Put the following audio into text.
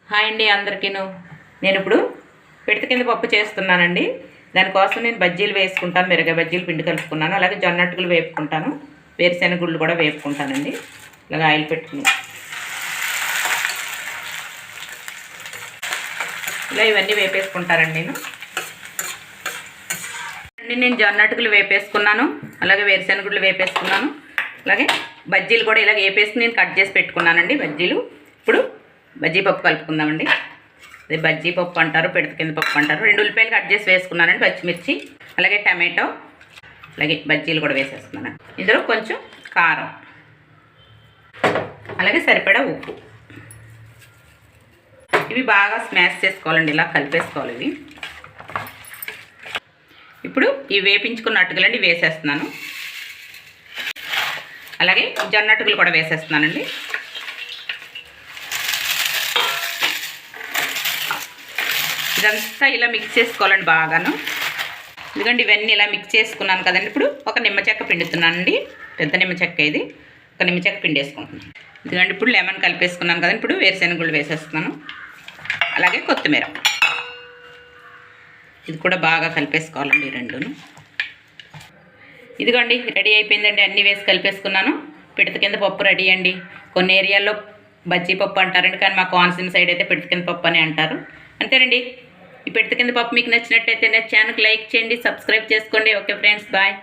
Hi అండి అందరికీను. నేను ఇప్పుడు పిడత కింద పప్పు చేస్తున్నానండి. దానికోసం నేను బజ్జీలు వేసుకుంటాను, మిరగాయ బజ్జీలు పిండి కలుపుకున్నాను. అలాగే జొన్న అటుకులు వేపుకుంటాను, వేరుశెనగ గుళ్ళు కూడా వేపుకుంటానండి. ఇలాగ ఆయిల్ పెట్టుకుని ఇలా ఇవన్నీ వేపేసుకుంటానండి. నేను జొన్న అటుకులు వేపేసుకున్నాను, అలాగే వేరుశెనగ గుళ్ళు వేపేసుకున్నాను, అలాగే బజ్జీలు కూడా ఇలాగ వేపేసి నేను కట్ చేసి పెట్టుకున్నానండి బజ్జీలు. ఇప్పుడు బజ్జీ పప్పు కలుపుకుందామండి. అదే బజ్జీ పప్పు అంటారు, పిడత కింద పప్పు అంటారు. 2 ఉల్లిపాయలు కట్ చేసి వేసుకున్నానండి, పచ్చిమిర్చి, అలాగే టమాటో, అలాగే బజ్జీలు కూడా వేసేస్తున్నాను. ఇందులో కొంచెం కారం, అలాగే సరిపడా ఉప్పు. ఇవి బాగా స్మాష్ చేసుకోవాలండి, ఇలా కలిపేసుకోవాలి ఇవి. ఇప్పుడు ఇవి వేపించుకున్న అటుకులండి వేసేస్తున్నాను, అలాగే జొన్న అటుకులు కూడా వేసేస్తున్నానండి. ఇదంతా ఇలా మిక్స్ చేసుకోవాలండి బాగాను. ఎందుకంటే ఇవన్నీ ఇలా మిక్స్ చేసుకున్నాను కదండి. ఇప్పుడు ఒక నిమ్మ చెక్క పిండుతున్నానండి, పెద్ద నిమ్మ చెక్క ఇది. ఒక నిమ్మ చెక్క పిండి వేసుకుంటున్నాను. ఎందుకంటే ఇప్పుడు లెమన్ కలిపేసుకున్నాను కదండి. ఇప్పుడు వేరుశెనగ గుళ్ళు వేసేస్తున్నాను, అలాగే కొత్తిమీర. ఇది కూడా బాగా కలిపేసుకోవాలండి రెండును. ఇదిగోండి రెడీ అయిపోయిందండి, అన్నీ వేసి కలిపేసుకున్నాను. పిడత కింద పప్పు రెడీ అండి. కొన్ని ఏరియాల్లో బజ్జీ పప్పు అంటారండి, కానీ మా కోనసీమ సైడ్ అయితే పిడత కింద పప్పు అని అంటారు. అంతేనండి. ఈ పిడత కింద పప్పు మీకు నచ్చినట్టయితే నా ఛానల్కి లైక్ చేయండి, సబ్స్క్రైబ్ చేసుకోండి. Okay friends, bye.